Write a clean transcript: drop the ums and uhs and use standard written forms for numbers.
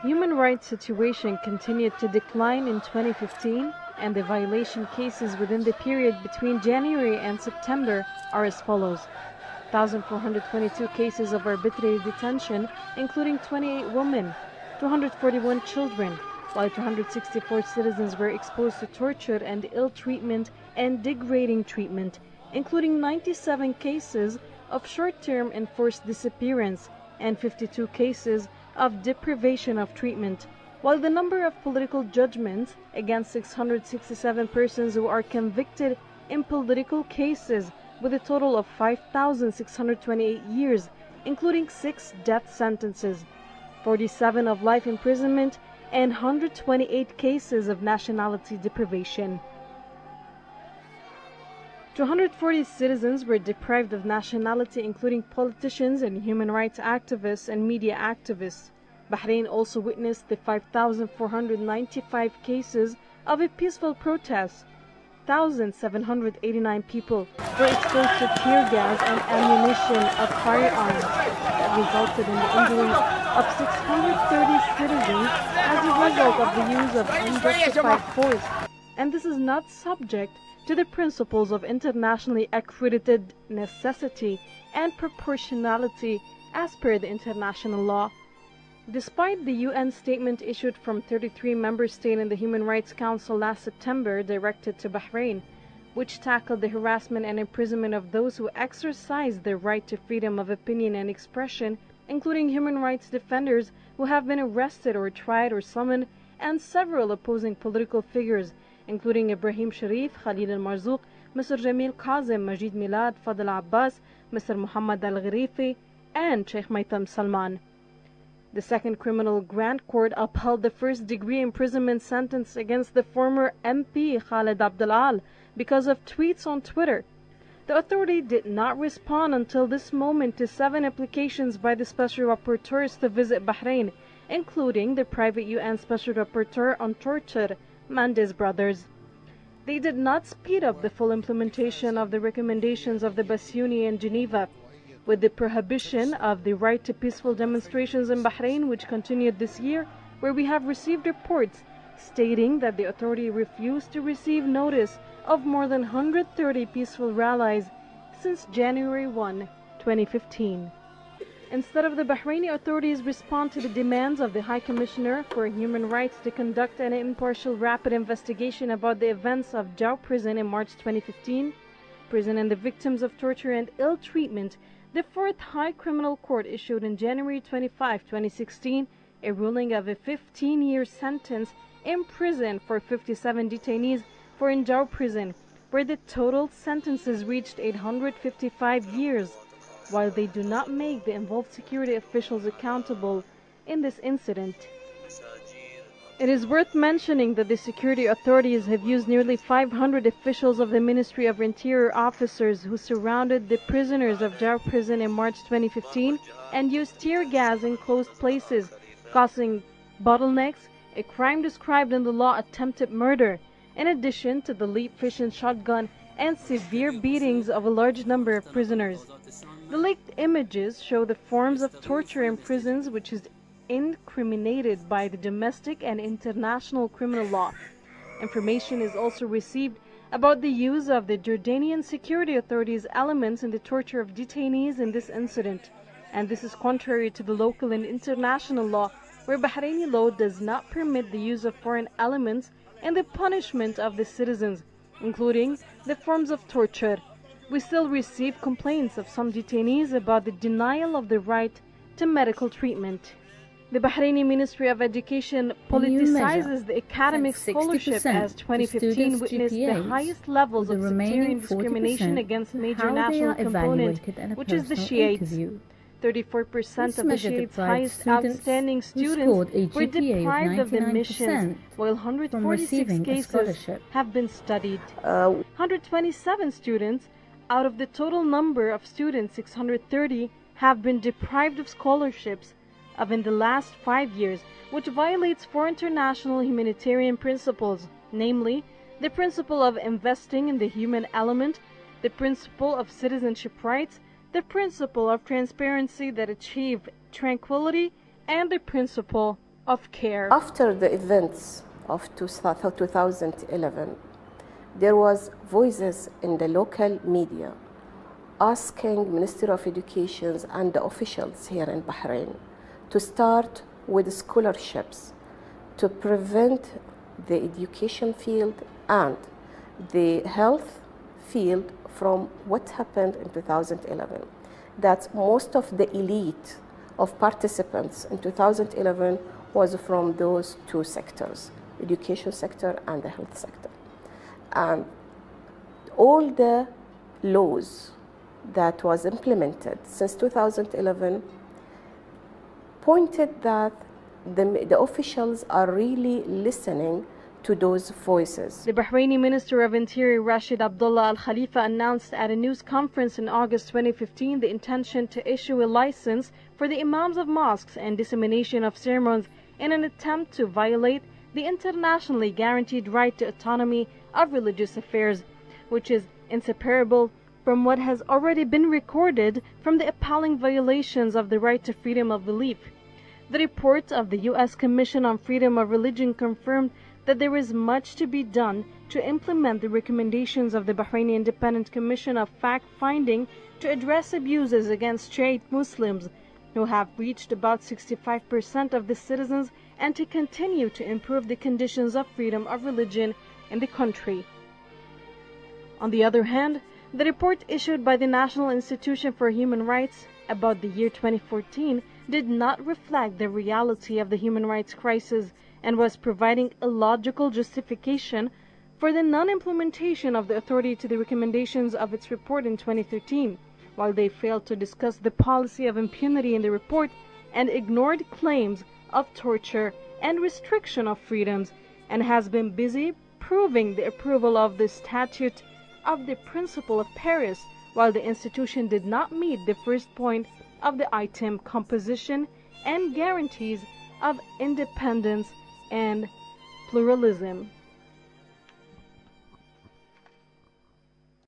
human rights situation continued to decline in 2015, and the violation cases within the period between January and September are as follows. 1,422 cases of arbitrary detention, including 28 women, 241 children, while 264 citizens were exposed to torture and ill treatment and degrading treatment, including 97 cases of short-term enforced disappearance and 52 cases of deprivation of treatment, while the number of political judgments against 667 persons who are convicted in political cases with a total of 5,628 years, including 6 death sentences, 47 of life imprisonment, and 128 cases of nationality deprivation. 240 citizens were deprived of nationality, including politicians and human rights activists and media activists. Bahrain also witnessed the 5,495 cases of a peaceful protest. 1,789 people were exposed to tear gas and ammunition of firearms that resulted in the injury of 630 citizens as a result of the use of unjustified force. And this is not subject to the principles of internationally accredited necessity and proportionality as per the international law. Despite the UN statement issued from 33 member states in the Human Rights Council last September directed to Bahrain, which tackled the harassment and imprisonment of those who exercise their right to freedom of opinion and expression, including human rights defenders who have been arrested or tried or summoned, and several opposing political figures, including Ibrahim Sharif, Khalid al-Marzouk, Mr. Jamil Kazim, Majid Milad, Fadl Abbas, Mr. Muhammad al-Gharifi, and Sheikh Maitam Salman. The Second Criminal Grand Court upheld the first-degree imprisonment sentence against the former MP Khalid Abdelal because of tweets on Twitter. The authority did not respond until this moment to 7 applications by the Special Rapporteurs to visit Bahrain, including the private UN Special Rapporteur on Torture, Mendes brothers. They did not speed up the full implementation of the recommendations of the Basuni in Geneva, with the prohibition of the right to peaceful demonstrations in Bahrain, which continued this year, where we have received reports stating that the authority refused to receive notice of more than 130 peaceful rallies since January 1, 2015. Instead of the Bahraini authorities respond to the demands of the High Commissioner for Human Rights to conduct an impartial rapid investigation about the events of Jau prison in March 2015, prison and the victims of torture and ill treatment, the Fourth High Criminal Court issued in January 25, 2016, a ruling of a 15-year sentence in prison for 57 detainees for Jau prison, where the total sentences reached 855 years, while they do not make the involved security officials accountable in this incident. It is worth mentioning that the security authorities have used nearly 500 officials of the Ministry of Interior officers who surrounded the prisoners of Jau prison in March 2015 and used tear gas in closed places, causing bottlenecks, a crime described in the law attempted murder, in addition to the lead fishing shotgun and severe beatings of a large number of prisoners. The leaked images show the forms of torture in prisons, which is incriminated by the domestic and international criminal law. Information is also received about the use of the Jordanian security authorities' elements in the torture of detainees in this incident, and this is contrary to the local and international law, where Bahraini law does not permit the use of foreign elements in the punishment of the citizens, including the forms of torture. We still receive complaints of some detainees about the denial of the right to medical treatment. The Bahraini Ministry of Education politicizes the academic scholarship as 2015 witnessed the highest levels of sectarian discrimination against major national component, which is the Shiites. 34% of the Shiites' highest outstanding students were deprived of admission, while 146 cases have been studied. 127 students out of the total number of students, 630, have been deprived of scholarships in the last 5 years, which violates 4 international humanitarian principles, namely the principle of investing in the human element, the principle of citizenship rights, the principle of transparency that achieve tranquility, and the principle of care. After the events of 2011, there was voices in the local media asking Ministry of Education and the officials here in Bahrain to start with scholarships to prevent the education field and the health field from what happened in 2011. That most of the elite of participants in 2011 was from those two sectors, education sector and the health sector. And all the laws that was implemented since 2011 pointed that the officials are really listening to those voices. The Bahraini Minister of Interior Rashid Abdullah Al Khalifa announced at a news conference in August 2015 the intention to issue a license for the imams of mosques and dissemination of sermons in an attempt to violate the internationally guaranteed right to autonomy of religious affairs, which is inseparable from what has already been recorded from the appalling violations of the right to freedom of belief. The report of the U.S. Commission on Freedom of Religion confirmed that there is much to be done to implement the recommendations of the Bahraini Independent Commission of Fact-Finding to address abuses against Shiite Muslims, who have reached about 65% of the citizens, and to continue to improve the conditions of freedom of religion in the country. On the other hand, the report issued by the National Institution for Human Rights about the year 2014 did not reflect the reality of the human rights crisis and was providing a logical justification for the non-implementation of the authority to the recommendations of its report in 2013, while they failed to discuss the policy of impunity in the report and ignored claims of torture and restriction of freedoms, and has been busy proving the approval of the Statute of the Principle of Paris, while the institution did not meet the first point of the item composition and guarantees of independence and pluralism.